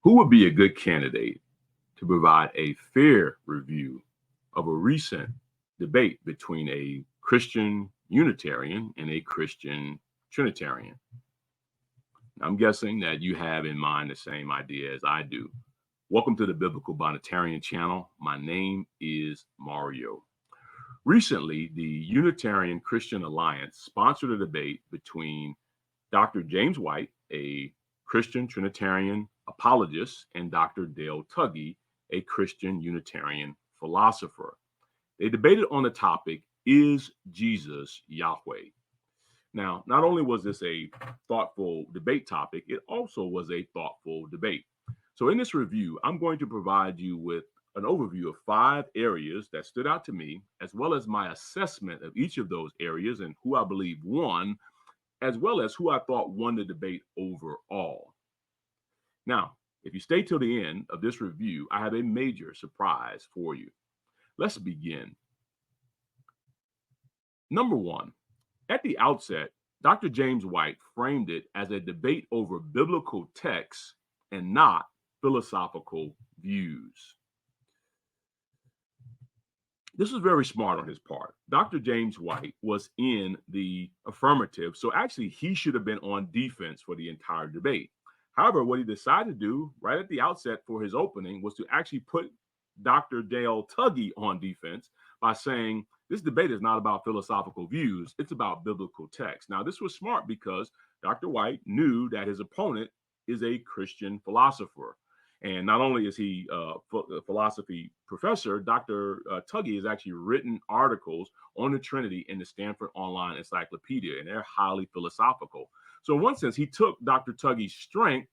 Who would be a good candidate to provide a fair review of a recent debate between a Christian Unitarian and a Christian Trinitarian? I'm guessing that you have in mind the same idea as I do. Welcome to the Biblical Binitarian channel. My name is Mario. Recently, the Unitarian Christian Alliance sponsored a debate between Dr. James White, a Christian Trinitarian apologist, and Dr. Dale Tuggy, a Christian Unitarian philosopher. They debated on the topic, is Jesus Yahweh? Now, not only was this a thoughtful debate topic, it also was a thoughtful debate. So in this review, I'm going to provide you with an overview of 5 areas that stood out to me, as well as my assessment of each of those areas and who I believe won, as well as who I thought won the debate overall. Now, if you stay till the end of this review, I have a major surprise for you. Let's begin. Number 1. At the outset, Dr. James White framed it as a debate over biblical texts and not philosophical views. This was very smart on his part. Dr. James White was in the affirmative, so actually he should have been on defense for the entire debate. However, what he decided to do right at the outset for his opening was to actually put Dr. Dale Tuggy on defense by saying, this debate is not about philosophical views, it's about biblical text. Now, this was smart because Dr. White knew that his opponent is a Christian philosopher. And not only is he a philosophy professor, Dr. Tuggy has actually written articles on the Trinity in the Stanford Online Encyclopedia, and they're highly philosophical. So in one sense, he took Dr. Tuggy's strength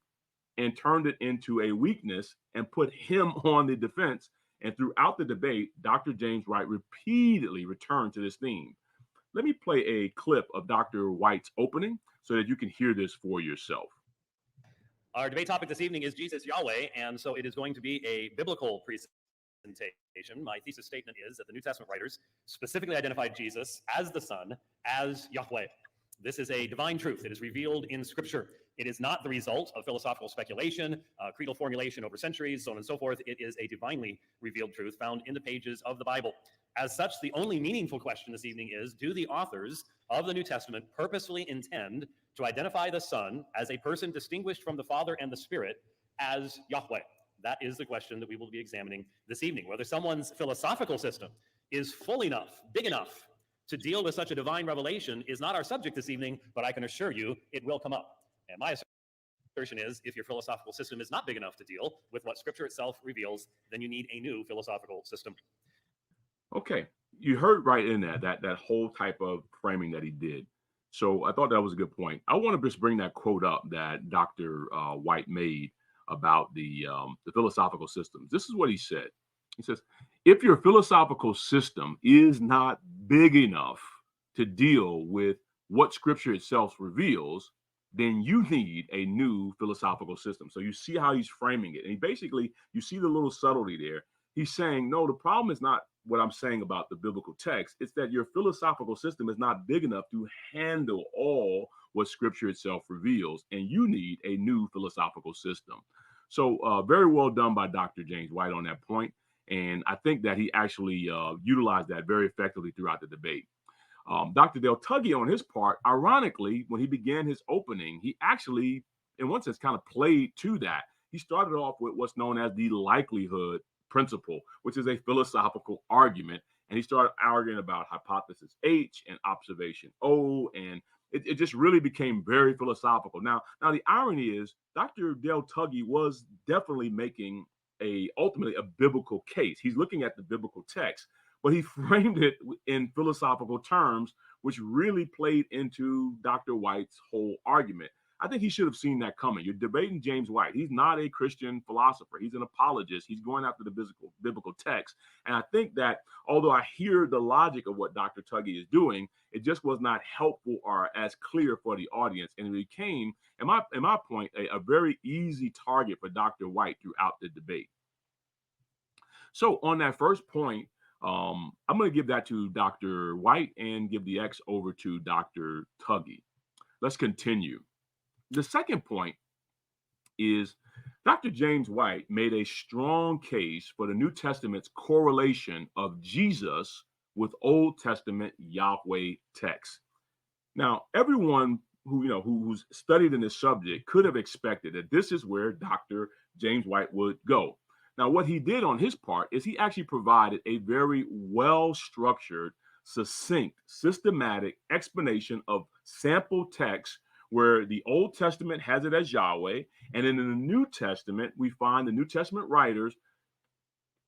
and turned it into a weakness and put him on the defense. And throughout the debate, Dr. James White repeatedly returned to this theme. Let me play a clip of Dr. White's opening so that you can hear this for yourself. Our debate topic this evening is Jesus Yahweh, and so it is going to be a biblical presentation. My thesis statement is that the New Testament writers specifically identified Jesus as the Son, as Yahweh. This is a divine truth. It is revealed in Scripture. It is not the result of philosophical speculation, creedal formulation over centuries, so on and so forth. It is a divinely revealed truth found in the pages of the Bible. As such, the only meaningful question this evening is, do the authors of the New Testament purposefully intend to identify the Son as a person distinguished from the Father and the Spirit as Yahweh? That is the question that we will be examining this evening. Whether someone's philosophical system is full enough, big enough, to deal with such a divine revelation is not our subject this evening, but I can assure you it will come up. And my assertion is, if your philosophical system is not big enough to deal with what Scripture itself reveals, then you need a new philosophical system. Okay, you heard right in that whole type of framing that he did. So I thought that was a good point. I want to just bring that quote up that Dr. White made about the philosophical systems. This is what he said. He says, if your philosophical system is not big enough to deal with what Scripture itself reveals, then you need a new philosophical system. So you see how he's framing it. And he basically, you see the little subtlety there. He's saying, no, the problem is not what I'm saying about the biblical text. It's that your philosophical system is not big enough to handle all what Scripture itself reveals. And you need a new philosophical system. So very well done by Dr. James White on that point. And I think that he actually utilized that very effectively throughout the debate. Dr. Dale Tuggy, on his part, ironically, when he began his opening, he actually, in one sense, kind of played to that. He started off with what's known as the likelihood principle, which is a philosophical argument. And he started arguing about hypothesis H and observation O, and it just really became very philosophical. Now the irony is Dr. Dale Tuggy was definitely making ultimately a biblical case. He's looking at the biblical text, but he framed it in philosophical terms, which really played into Dr. White's whole argument. I think he should have seen that coming. You're debating James White. He's not a Christian philosopher. He's an apologist. He's going after the biblical text. And I think that although I hear the logic of what Dr. Tuggy is doing, it just was not helpful or as clear for the audience. And it became, in my point, a very easy target for Dr. White throughout the debate. So on that first point, I'm going to give that to Dr. White and give the X over to Dr. Tuggy. Let's continue. The second point is Dr. James White made a strong case for the New Testament's correlation of Jesus with Old Testament Yahweh texts. Now, everyone who's studied in this subject could have expected that this is where Dr. James White would go. Now, what he did on his part is he actually provided a very well structured, succinct, systematic explanation of sample text where the Old Testament has it as Yahweh, and then in the New Testament, we find the New Testament writers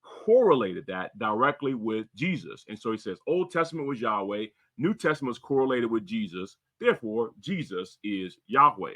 correlated that directly with Jesus. And so he says Old Testament was Yahweh, New Testament was correlated with Jesus. Therefore, Jesus is Yahweh.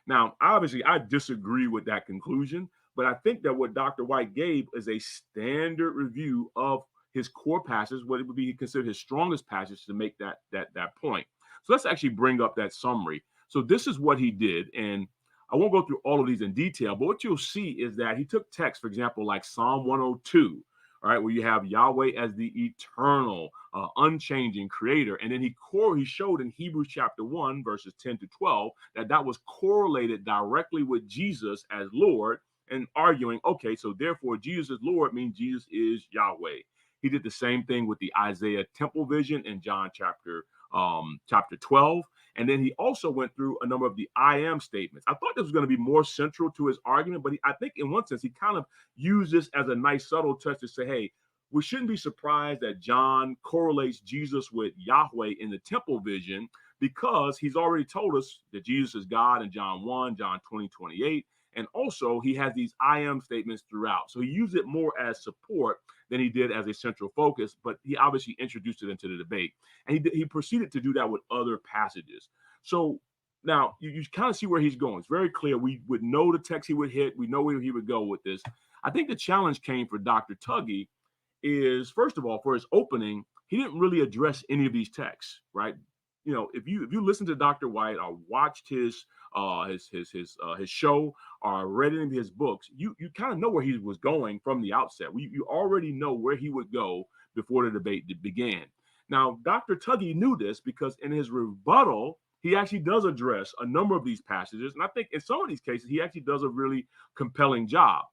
Now, obviously, I disagree with that conclusion, but I think that what Dr. White gave is a standard review of his core passage, what would be considered his strongest passage to make that point. So let's actually bring up that summary. So this is what he did, and I won't go through all of these in detail, but what you'll see is that he took text, for example, like Psalm 102, all right, where you have Yahweh as the eternal, unchanging creator. And then he showed in Hebrews chapter 1, verses 10 to 12, that was correlated directly with Jesus as Lord, and arguing, okay, so therefore Jesus is Lord means Jesus is Yahweh. He did the same thing with the Isaiah temple vision in John chapter 12. And then he also went through a number of the I am statements. I thought this was going to be more central to his argument, but I think in one sense, he kind of used this as a nice subtle touch to say, hey, we shouldn't be surprised that John correlates Jesus with Yahweh in the temple vision, because he's already told us that Jesus is God in John 1, John 20, 28. And also he has these I am statements throughout. So he used it more as support than he did as a central focus, but he obviously introduced it into the debate. And he proceeded to do that with other passages. So now you kind of see where he's going. It's very clear. We would know the text he would hit. We know where he would go with this. I think the challenge came for Dr. Tuggy is, first of all, for his opening, he didn't really address any of these texts, right? You know, if you listen to Dr. White or watched his show or read any of his books, you kind of know where he was going from the outset. You already know where he would go before the debate began. Now, Dr. Tuggy knew this because in his rebuttal, he actually does address a number of these passages. And I think in some of these cases, he actually does a really compelling job.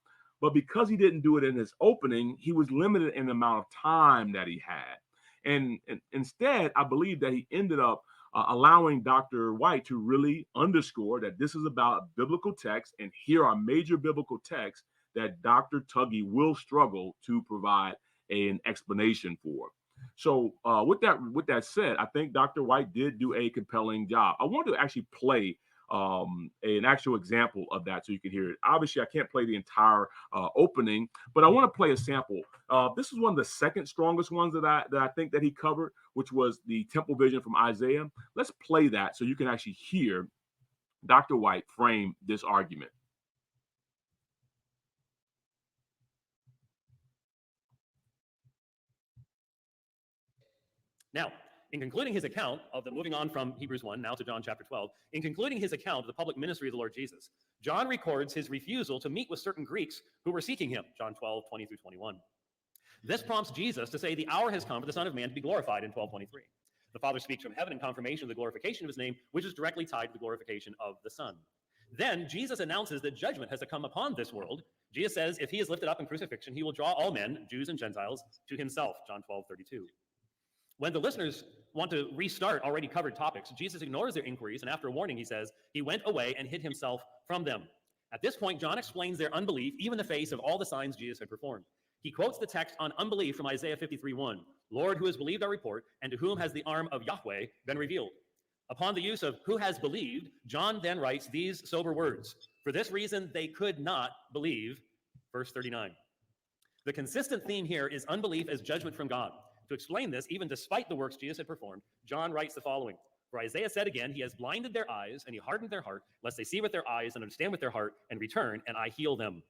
But because he didn't do it in his opening, he was limited in the amount of time that he had. And instead, I believe that he ended up allowing Dr. White to really underscore that this is about biblical text, and here are major biblical texts that Dr. Tuggy will struggle to provide an explanation for. So with that said, I think Dr. White did do a compelling job. I want to actually play an actual example of that so you can hear it. Obviously, I can't play the entire opening, but I want to play a sample. This is one of the second strongest ones that I think that he covered, which was the temple vision from Isaiah. Let's play that so you can actually hear Dr. White frame this argument. Now, in concluding his account of the moving on from Hebrews 1 now to John chapter 12, in concluding his account of the public ministry of the Lord Jesus, John records his refusal to meet with certain Greeks who were seeking him, John 12, 20 through 21. This prompts Jesus to say the hour has come for the Son of Man to be glorified in 12:23. The Father speaks from heaven in confirmation of the glorification of his name, which is directly tied to the glorification of the Son. Then Jesus announces that judgment has to come upon this world. Jesus says if he is lifted up in crucifixion, he will draw all men, Jews and Gentiles, to himself, John 12:32. When the listeners want to restart already covered topics, Jesus ignores their inquiries, and after a warning, he says, he went away and hid himself from them. At this point, John explains their unbelief, even in the face of all the signs Jesus had performed. He quotes the text on unbelief from Isaiah 53:1, Lord, who has believed our report, and to whom has the arm of Yahweh been revealed? Upon the use of who has believed, John then writes these sober words. For this reason, they could not believe, verse 39. The consistent theme here is unbelief as judgment from God. To explain this, even despite the works Jesus had performed, John writes the following. For Isaiah said again, he has blinded their eyes and he hardened their heart, lest they see with their eyes and understand with their heart and return, and I heal them.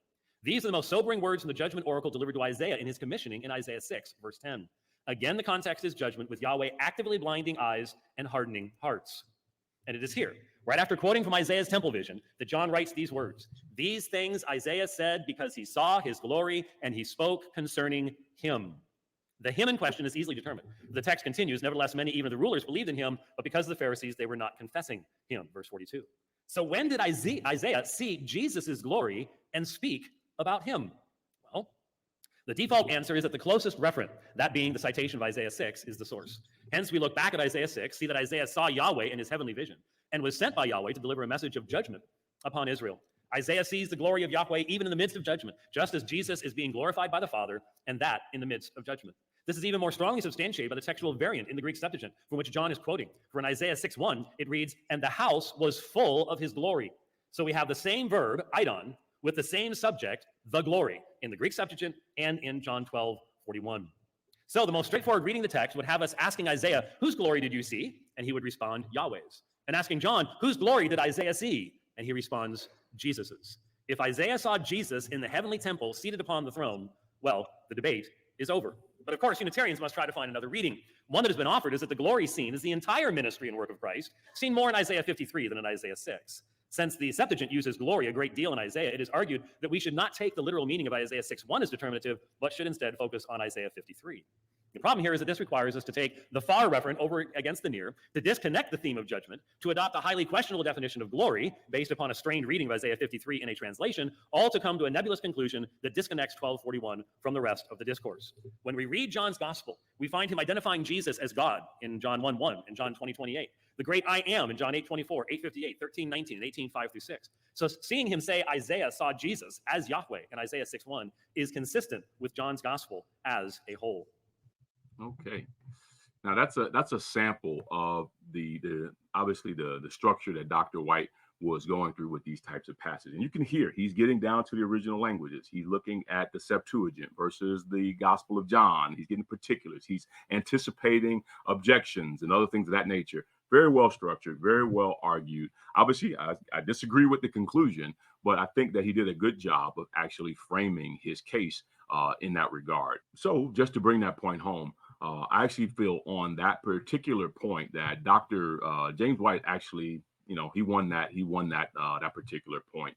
These are the most sobering words from the judgment oracle delivered to Isaiah in his commissioning in Isaiah 6, verse 10. Again, the context is judgment, with Yahweh actively blinding eyes and hardening hearts. And it is here, right after quoting from Isaiah's temple vision, that John writes these words. These things Isaiah said because he saw his glory and he spoke concerning him. The him in question is easily determined. The text continues, nevertheless, many, even the rulers, believed in him, but because of the Pharisees, they were not confessing him, verse 42. So when did Isaiah see Jesus' glory and speak about him? Well, the default answer is that the closest referent, that being the citation of Isaiah 6, is the source. Hence, we look back at Isaiah 6, see that Isaiah saw Yahweh in his heavenly vision and was sent by Yahweh to deliver a message of judgment upon Israel. Isaiah sees the glory of Yahweh even in the midst of judgment, just as Jesus is being glorified by the Father, and that in the midst of judgment. This is even more strongly substantiated by the textual variant in the Greek Septuagint from which John is quoting. For in Isaiah 6:1, it reads, "And the house was full of his glory." So we have the same verb, eidon, with the same subject, the glory, in the Greek Septuagint and in John 12:41. So the most straightforward reading of the text would have us asking Isaiah, whose glory did you see? And he would respond, Yahweh's. And asking John, whose glory did Isaiah see? And he responds, Jesus's. If Isaiah saw Jesus in the heavenly temple seated upon the throne, well, the debate is over. But of course, Unitarians must try to find another reading. One that has been offered is that the glory seen is the entire ministry and work of Christ, seen more in Isaiah 53 than in Isaiah 6. Since the Septuagint uses glory a great deal in Isaiah, it is argued that we should not take the literal meaning of Isaiah 6:1 as determinative, but should instead focus on Isaiah 53. The problem here is that this requires us to take the far referent over against the near, to disconnect the theme of judgment, to adopt a highly questionable definition of glory based upon a strained reading of Isaiah 53 in a translation, all to come to a nebulous conclusion that disconnects 12:41 from the rest of the discourse. When we read John's gospel, we find him identifying Jesus as God in John 1:1 and John 20:28. The great I am in John 8:24, 8:58, 13:19, and 18:5-6. So seeing him say Isaiah saw Jesus as Yahweh in Isaiah 6:1 is consistent with John's gospel as a whole. Okay. Now that's a sample of the obviously the structure that Dr. White was going through with these types of passages. And you can hear he's getting down to the original languages. He's looking at the Septuagint versus the Gospel of John. He's getting particulars. He's anticipating objections and other things of that nature. Very well structured, very well argued. Obviously, I disagree with the conclusion, but I think that he did a good job of actually framing his case in that regard. So just to bring that point home, I actually feel on that particular point that Dr. James White actually, he won that particular point.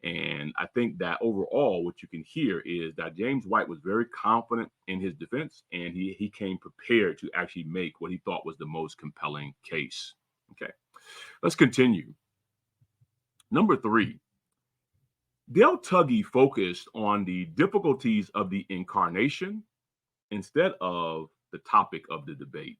And I think that overall, what you can hear is that James White was very confident in his defense, and he came prepared to actually make what he thought was the most compelling case. Okay, let's continue. Number 3, Dale Tuggy focused on the difficulties of the incarnation instead of the topic of the debate.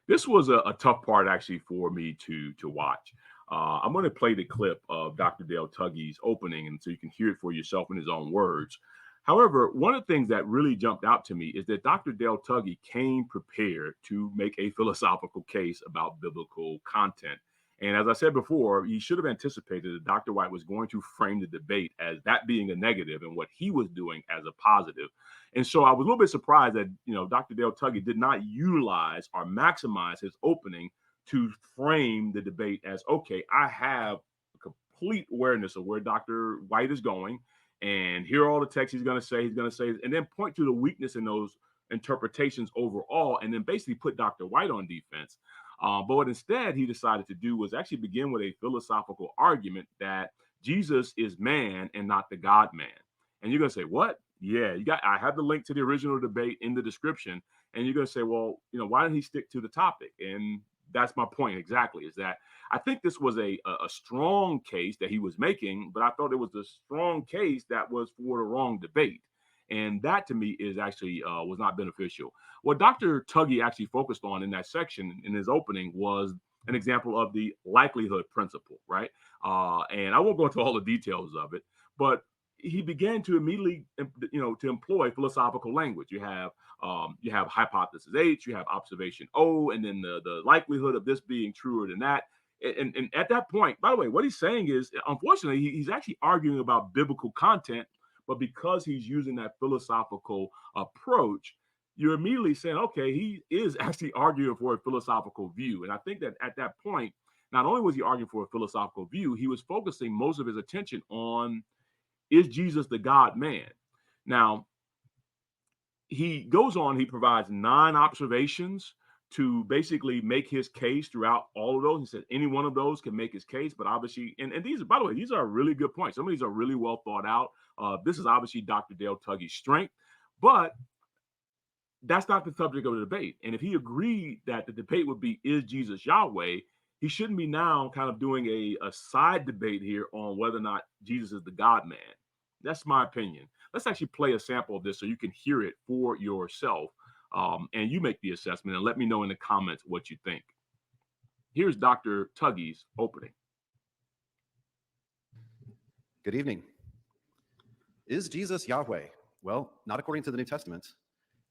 This was a tough part actually for me to watch. I'm going to play the clip of Dr. Dale Tuggy's opening, and so you can hear it for yourself in his own words. However, one of the things that really jumped out to me is that Dr. Dale Tuggy came prepared to make a philosophical case about biblical content. And as I said before, you should have anticipated that Dr. White was going to frame the debate as that being a negative and what he was doing as a positive. And so I was a little bit surprised that, Dr. Dale Tuggy did not utilize or maximize his opening to frame the debate as, okay, I have a complete awareness of where Dr. White is going, and here are all the texts he's going to say, and then point to the weakness in those interpretations overall, and then basically put Dr. White on defense. But what instead he decided to do was actually begin with a philosophical argument that Jesus is man and not the God man. And you're going to say, what? Yeah, I have the link to the original debate in the description. And you're going to say, well, why didn't he stick to the topic? And that's my point exactly, is that I think this was a strong case that he was making, but I thought it was a strong case that was for the wrong debate. And that to me is actually was not beneficial. What Dr. Tuggy actually focused on in that section in his opening was an example of the likelihood principle, right? And I won't go into all the details of it, but he began to immediately, to employ philosophical language. You have hypothesis H, you have observation O, and then the likelihood of this being truer than that. And at that point, by the way, what he's saying is, unfortunately, he's actually arguing about biblical content, but because he's using that philosophical approach, you're immediately saying, okay, he is actually arguing for a philosophical view. And I think that at that point, not only was he arguing for a philosophical view, he was focusing most of his attention on, is Jesus the God man? Now, he goes on, he provides 9 observations to basically make his case throughout all of those. He said any one of those can make his case, but obviously, and these, by the way, these are really good points. Some of these are really well thought out. This is obviously Dr. Dale Tuggy's strength, but that's not the subject of the debate. And if he agreed that the debate would be, is Jesus Yahweh, he shouldn't be now kind of doing a side debate here on whether or not Jesus is the God man. That's my opinion. Let's actually play a sample of this so you can hear it for yourself. And you make the assessment and let me know in the comments what you think. Here's Dr. Tuggy's opening. Good evening. Is Jesus Yahweh? Well, not according to the New Testament.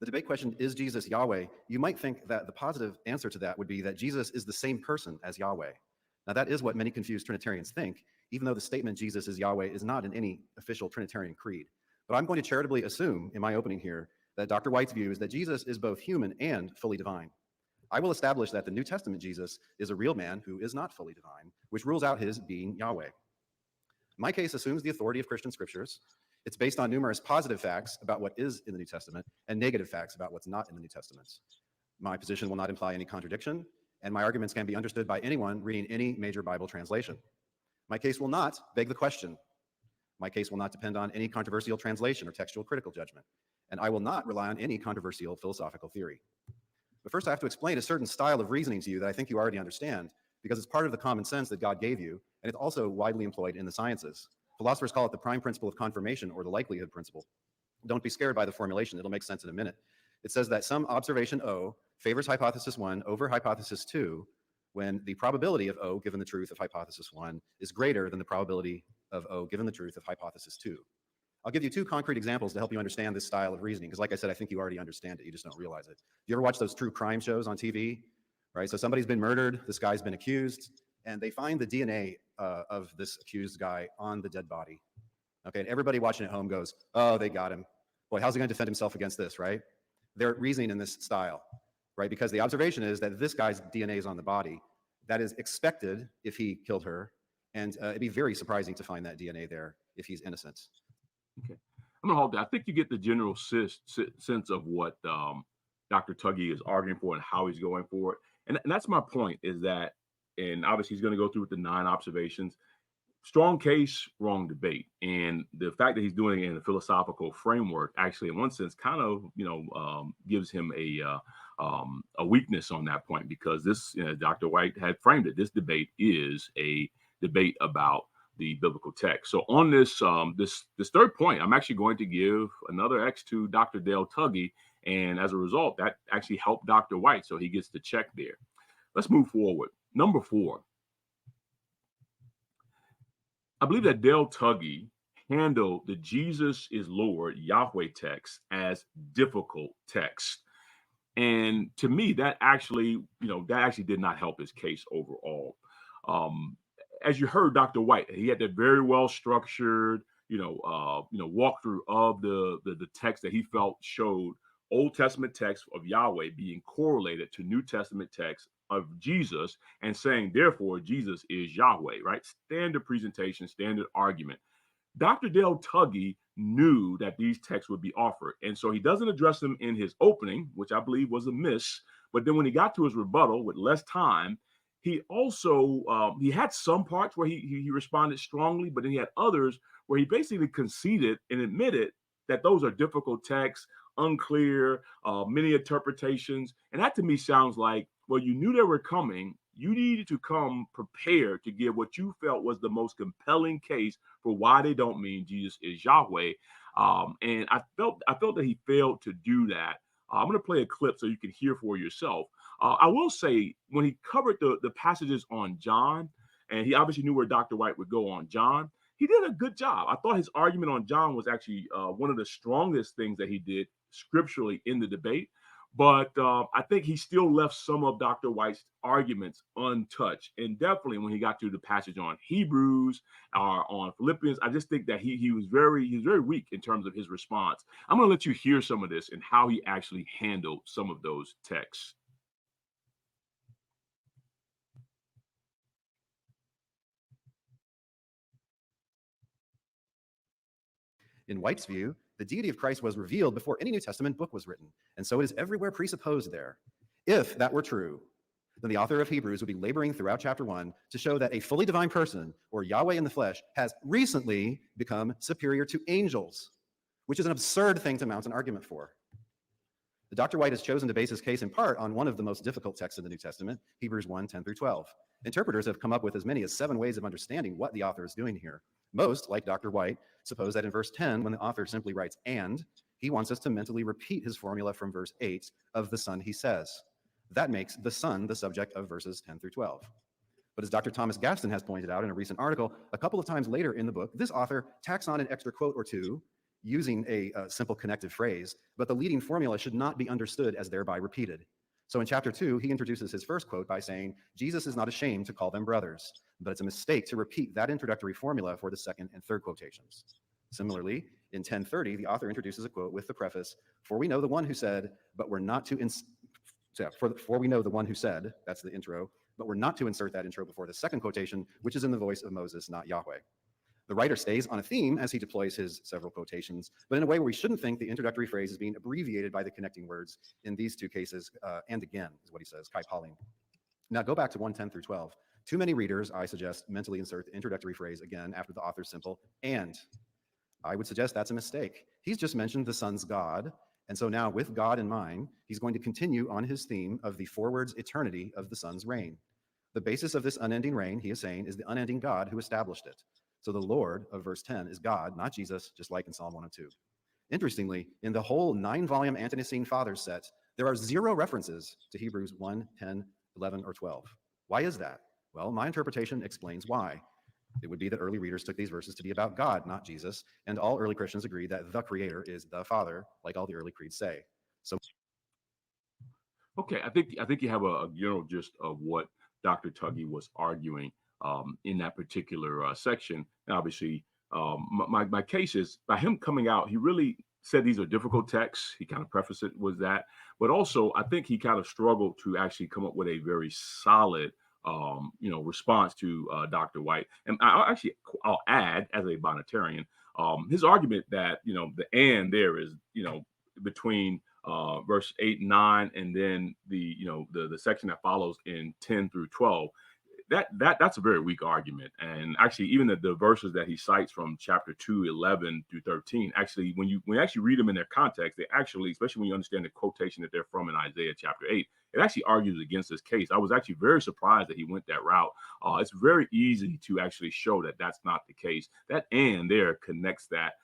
The debate question, is Jesus Yahweh? You might think that the positive answer to that would be that Jesus is the same person as Yahweh. Now, that is what many confused Trinitarians think, even though the statement Jesus is Yahweh is not in any official Trinitarian creed. But I'm going to charitably assume in my opening here that Dr. White's view is that Jesus is both human and fully divine. I will establish that the New Testament Jesus is a real man who is not fully divine, which rules out his being Yahweh. My case assumes the authority of Christian scriptures. It's based on numerous positive facts about what is in the New Testament and negative facts about what's not in the New Testament. My position will not imply any contradiction, and my arguments can be understood by anyone reading any major Bible translation. My case will not beg the question. My case will not depend on any controversial translation or textual critical judgment, and I will not rely on any controversial philosophical theory. But first, I have to explain a certain style of reasoning to you that I think you already understand, because it's part of the common sense that God gave you, and it's also widely employed in the sciences. Philosophers call it the prime principle of confirmation, or the likelihood principle. Don't be scared by the formulation. It'll make sense in a minute. It says that some observation O favors hypothesis 1 over hypothesis 2 when the probability of O given the truth of hypothesis 1 is greater than the probability of O given the truth of hypothesis 2. I'll give you two concrete examples to help you understand this style of reasoning, because like I said, I think you already understand it. You just don't realize it. You ever watch those true crime shows on TV? Right? So somebody's been murdered, this guy's been accused, and they find the DNA of this accused guy on the dead body. Okay, and everybody watching at home goes, oh, they got him. Boy, how's he going to defend himself against this, right? They're reasoning in this style, right? Because the observation is that this guy's DNA is on the body. That is expected if he killed her, and it'd be very surprising to find that DNA there if he's innocent. Okay, I'm gonna hold that. I think you get the general sense of what Dr. Tuggy is arguing for and how he's going for it. And that's my point, is that, and obviously he's going to go through with the 9 observations. Strong case, wrong debate. And the fact that he's doing it in a philosophical framework actually, in one sense, kind of, gives him a weakness on that point, because this, Dr. White had framed it. This debate is a debate about the biblical text. So on this this third point, I'm actually going to give another X to Dr. Dale Tuggy. And as a result, that actually helped Dr. White. So he gets the check there. Let's move forward. Number 4. I believe that Dale Tuggy handled the Jesus is Lord Yahweh text as difficult text. And to me, that actually did not help his case overall. As you heard Dr. White, he had that very well structured, walkthrough of the text that he felt showed Old Testament text of Yahweh being correlated to New Testament text of Jesus, and saying, therefore, Jesus is Yahweh, right? Standard presentation, standard argument. Dr. Dale Tuggy knew that these texts would be offered, and so he doesn't address them in his opening, which I believe was a miss. But then when he got to his rebuttal with less time, he also he had some parts where he responded strongly, but then he had others where he basically conceded and admitted that those are difficult texts, unclear, many interpretations. And that to me sounds like, well, you knew they were coming. You needed to come prepared to give what you felt was the most compelling case for why they don't mean Jesus is Yahweh. And I felt that he failed to do that. I'm going to play a clip so you can hear for yourself. I will say, when he covered the passages on John, and he obviously knew where Dr. White would go on John, he did a good job. I thought his argument on John was actually one of the strongest things that he did scripturally in the debate. But I think he still left some of Dr. White's arguments untouched. And definitely when he got to the passage on Hebrews or on Philippians, I just think that he was very weak in terms of his response. I'm going to let you hear some of this and how he actually handled some of those texts. In White's view, the deity of Christ was revealed before any New Testament book was written, and so it is everywhere presupposed there. If that were true, then the author of Hebrews would be laboring throughout chapter 1 to show that a fully divine person, or Yahweh in the flesh, has recently become superior to angels, which is an absurd thing to mount an argument for. Dr. White has chosen to base his case in part on one of the most difficult texts in the New Testament, Hebrews 1, 10 through 12. Interpreters have come up with as many as 7 ways of understanding what the author is doing here. Most, like Dr. White, suppose that in verse 10, when the author simply writes "and," he wants us to mentally repeat his formula from verse 8 of the Son he says. That makes the Son the subject of verses 10 through 12. But as Dr. Thomas Gaston has pointed out in a recent article, a couple of times later in the book, this author tacks on an extra quote or two using a simple connective phrase, but the leading formula should not be understood as thereby repeated. So in chapter 2, he introduces his first quote by saying, "Jesus is not ashamed to call them brothers, but it's a mistake to repeat that introductory formula for the second and third quotations." Similarly, in 10:30, the author introduces a quote with the preface, "For we know the one who said, but we're not to for we know the one who said," that's the intro, "but we're not to insert that intro before the second quotation, which is in the voice of Moses, not Yahweh." The writer stays on a theme as he deploys his several quotations, but in a way where we shouldn't think the introductory phrase is being abbreviated by the connecting words in these two cases, and again, is what he says, Kai Pauling. Now go back to 110 through 12. Too many readers, I suggest, mentally insert the introductory phrase again after the author's simple "and." I would suggest that's a mistake. He's just mentioned the Son's God, and so now with God in mind, he's going to continue on his theme of the forwards eternity of the Son's reign. The basis of this unending reign, he is saying, is the unending God who established it. So the Lord of verse 10 is God, not Jesus, just like in Psalm 102. Interestingly, in the whole 9-volume Ante-Nicene Fathers set, there are 0 references to Hebrews 1, 10, 11, or 12. Why is that? Well, my interpretation explains why. It would be that early readers took these verses to be about God, not Jesus, and all early Christians agree that the Creator is the Father, like all the early creeds say. So, Okay, I think you have a general gist of what Dr. Tuggy was arguing in that particular section. And obviously, my case is by him coming out, he really said these are difficult texts. He kind of prefaced it with that, but also I think he kind of struggled to actually come up with a very solid, response to Dr. White. And I'll add as a Binitarian, his argument that the "and" there is between verse 8 and 9, and then the section that follows in 10 through 12. That's a very weak argument. And actually, even the verses that he cites from chapter 2, 11 through 13, actually, when you actually read them in their context, they actually, especially when you understand the quotation that they're from in Isaiah chapter 8, it actually argues against this case. I was actually very surprised that he went that route. It's very easy to actually show that that's not the case. That "and" there connects that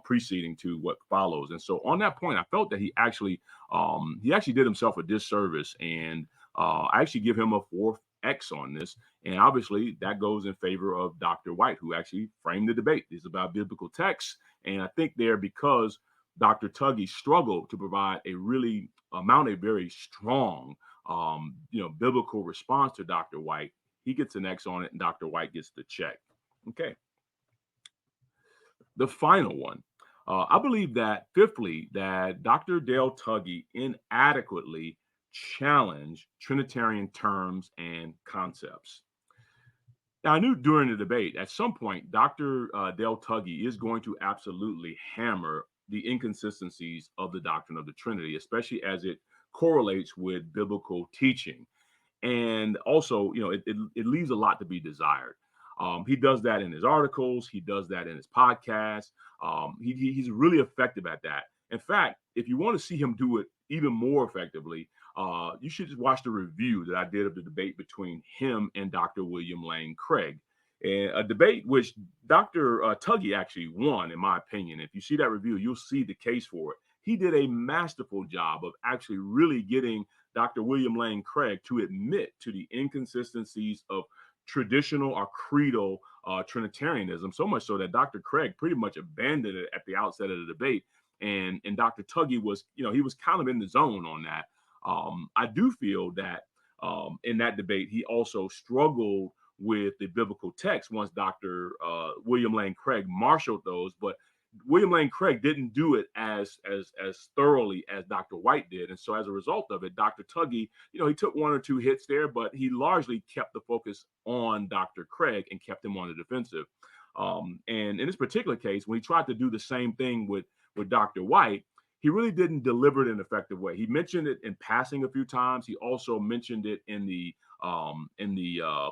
preceding to what follows. And so on that point, I felt that he actually did himself a disservice, and I actually give him a 4th X on this. And obviously that goes in favor of Dr. White, who actually framed the debate. This is about biblical texts. And I think there, because Dr. Tuggy struggled to mount a very strong, biblical response to Dr. White, he gets an X on it and Dr. White gets the check. Okay. The final one. I believe that, fifthly, that Dr. Dale Tuggy inadequately challenged Trinitarian terms and concepts. Now, I knew during the debate, at some point, Dr. Dale Tuggy is going to absolutely hammer the inconsistencies of the doctrine of the Trinity, especially as it correlates with biblical teaching. And also, it leaves a lot to be desired. He does that in his articles. He does that in his podcast. He's really effective at that. In fact, if you want to see him do it even more effectively, you should just watch the review that I did of the debate between him and Dr. William Lane Craig. And a debate which Dr. Tuggy actually won, in my opinion. If you see that review, you'll see the case for it. He did a masterful job of actually really getting Dr. William Lane Craig to admit to the inconsistencies of traditional or creedal Trinitarianism, so much so that Dr. Craig pretty much abandoned it at the outset of the debate. And Dr. Tuggy was, he was kind of in the zone on that. I do feel that in that debate, he also struggled with the biblical text once Dr. William Lane Craig marshaled those, but William Lane Craig didn't do it as thoroughly as Dr. White did. And so as a result of it, Dr. Tuggy, he took 1 or 2 hits there, but he largely kept the focus on Dr. Craig and kept him on the defensive. And in this particular case, when he tried to do the same thing with Dr. White, he really didn't deliver it in an effective way. He mentioned it in passing a few times. He also mentioned it in the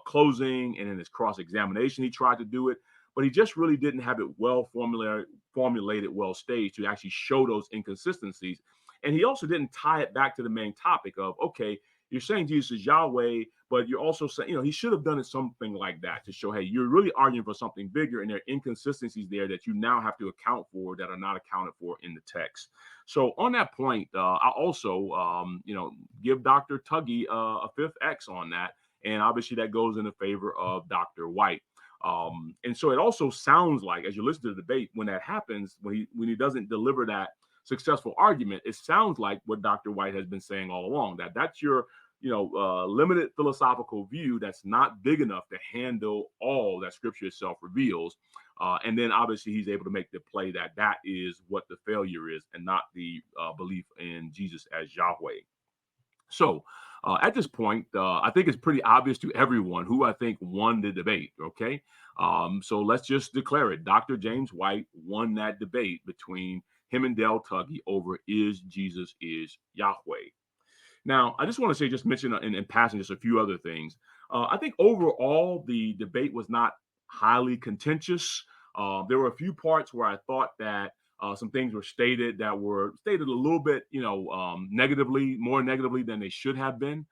closing and in his cross-examination. He tried to do it, but he just really didn't have it well formulated, well staged to actually show those inconsistencies. And he also didn't tie it back to the main topic of, okay, you're saying Jesus is Yahweh, but you're also saying, he should have done it something like that to show, hey, you're really arguing for something bigger, and there are inconsistencies there that you now have to account for that are not accounted for in the text. So on that point, I also, give Dr. Tuggy a fifth X on that. And obviously that goes in the favor of Dr. White. And so it also sounds like, as you listen to the debate, when that happens, when he doesn't deliver that successful argument, it sounds like what Dr. White has been saying all along, that's your limited philosophical view that's not big enough to handle all that Scripture itself reveals. And then obviously he's able to make the play that is what the failure is, and not the belief in Jesus as Yahweh. So at this point, I think it's pretty obvious to everyone who I think won the debate. Okay. So let's just declare it. Dr. James White won that debate between him and Del Tuggy over is Jesus is Yahweh. Now, I just want to say, just mention in passing just a few other things. I think overall the debate was not highly contentious. There were a few parts where I thought that some things were stated a little bit, negatively, more negatively than they should have been.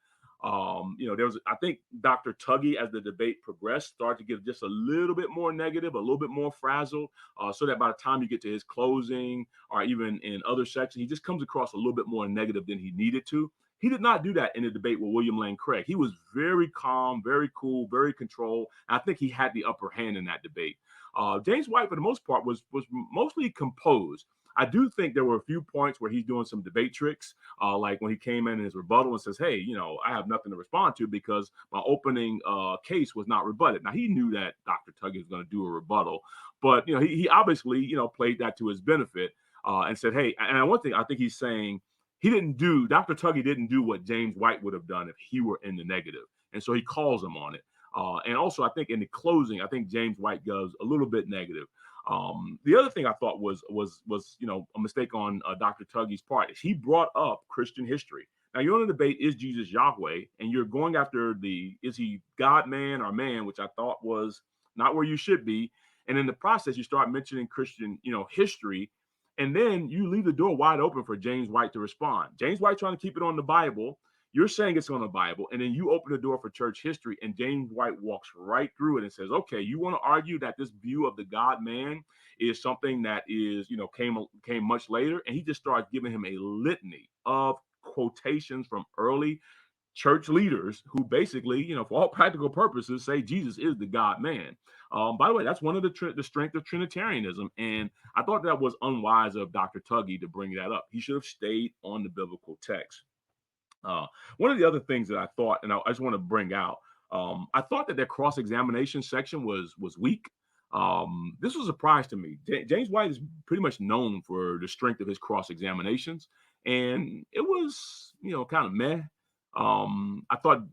I think Dr. Tuggy, as the debate progressed, started to get just a little bit more negative, a little bit more frazzled, so that by the time you get to his closing or even in other sections, he just comes across a little bit more negative than he needed to. He did not do that in the debate with William Lane Craig. He was very calm, very cool, very controlled. I think he had the upper hand in that debate. James White, for the most part, was mostly composed. I do think there were a few points where he's doing some debate tricks, like when he came in his rebuttal and says, hey, I have nothing to respond to because my opening case was not rebutted. Now, he knew that Dr. Tuggy was going to do a rebuttal, but, he obviously, played that to his benefit and said, hey, and one thing I think he's saying, Dr. Tuggy didn't do what James White would have done if he were in the negative. And so he calls him on it. And also, I think in the closing, I think James White goes a little bit negative. The other thing I thought was a mistake on Dr. Tuggy's part is he brought up Christian history. Now, you're on the debate, is Jesus Yahweh? And you're going after is he God, man, or man, which I thought was not where you should be. And in the process, you start mentioning Christian, history. And then you leave the door wide open for James White to respond. James White trying to keep it on the Bible. You're saying it's on the Bible. And then you open the door for church history. And James White walks right through it and says, okay, you want to argue that this view of the God man is something that is, came much later. And he just starts giving him a litany of quotations from early church leaders who basically, for all practical purposes, say Jesus is the God man. By the way, that's one of the strength of Trinitarianism. And I thought that was unwise of Dr. Tuggy to bring that up. He should have stayed on the biblical text. One of the other things that I thought, and I just want to bring out, I thought that their cross-examination section was weak. This was a surprise to me. James White is pretty much known for the strength of his cross-examinations. And it was, kind of meh. I thought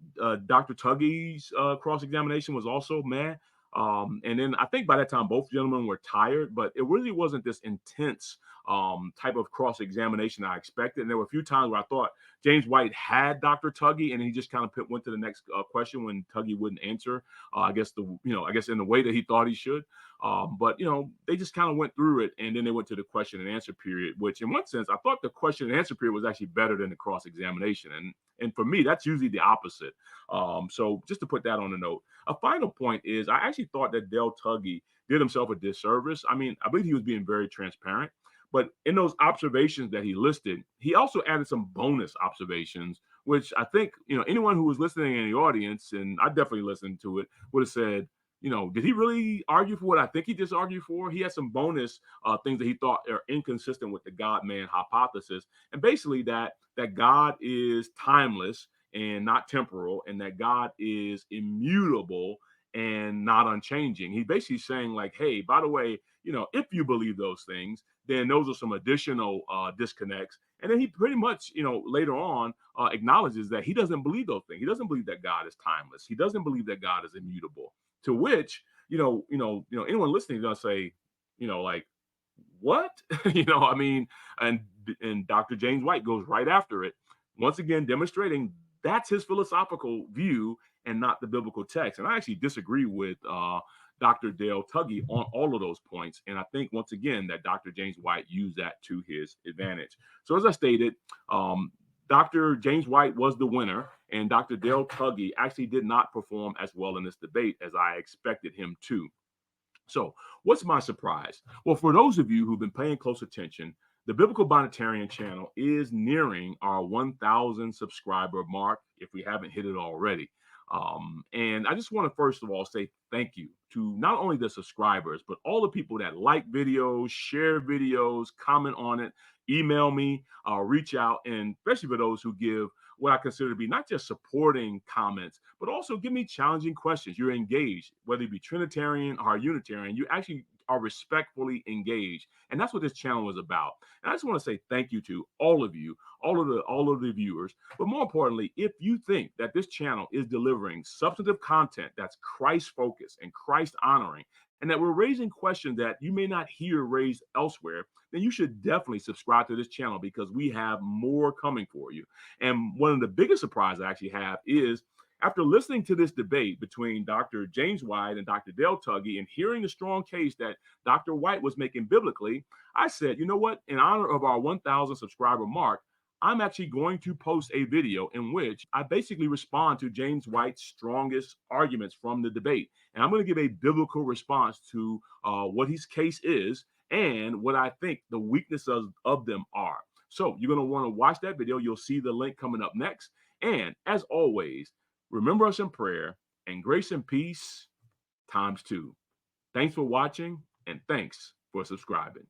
Dr. Tuggy's cross-examination was also meh. And then I think by that time, both gentlemen were tired, but it really wasn't this intense type of cross-examination I expected. And there were a few times where I thought James White had Dr. Tuggy, and he just kind of went to the next question when Tuggy wouldn't answer. I guess in the way that he thought he should. But they just kind of went through it, and then they went to the question and answer period, which in one sense I thought the question and answer period was actually better than the cross-examination. And for me, that's usually the opposite. So just to put that on the note, a final point is I actually thought that Del Tuggy did himself a disservice. I mean, I believe he was being very transparent, but in those observations that he listed, he also added some bonus observations, which I think, anyone who was listening in the audience, and I definitely listened to it, would have said, did he really argue for what I think he just argued for? He had some bonus things that he thought are inconsistent with the God-man hypothesis. And basically that God is timeless and not temporal, and that God is immutable and not unchanging. He's basically saying like, hey, by the way, if you believe those things, then those are some additional disconnects. And then he pretty much, later on acknowledges that he doesn't believe those things. He doesn't believe that God is timeless. He doesn't believe that God is immutable. To which, anyone listening is gonna say, like, what? And Dr. James White goes right after it, once again demonstrating that's his philosophical view and not the biblical text. And I actually disagree with Dr. Dale Tuggy on all of those points. And I think, once again, that Dr. James White used that to his advantage. So as I stated, Dr. James White was the winner, and Dr. Dale Tuggy actually did not perform as well in this debate as I expected him to. So what's my surprise? Well, for those of you who've been paying close attention, the Biblical Binitarian channel is nearing our 1,000 subscriber mark, if we haven't hit it already. And I just want to first of all say thank you to not only the subscribers, but all the people that like videos, share videos, comment on it, email me, reach out, and especially for those who give what I consider to be not just supporting comments, but also give me challenging questions. You're engaged, whether you be Trinitarian or Unitarian, you actually are respectfully engaged. And that's what this channel is about. And I just want to say thank you to all of you, all of the viewers. But more importantly, if you think that this channel is delivering substantive content that's Christ focused and Christ honoring, and that we're raising questions that you may not hear raised elsewhere, then you should definitely subscribe to this channel, because we have more coming for you. And one of the biggest surprises I actually have is, after listening to this debate between Dr. James White and Dr. Dale Tuggy and hearing the strong case that Dr. White was making biblically, I said, you know what? In honor of our 1,000 subscriber mark, I'm actually going to post a video in which I basically respond to James White's strongest arguments from the debate. And I'm going to give a biblical response to what his case is and what I think the weaknesses of them are. So you're going to want to watch that video. You'll see the link coming up next. And as always, remember us in prayer, and grace and peace ×2. Thanks for watching, and thanks for subscribing.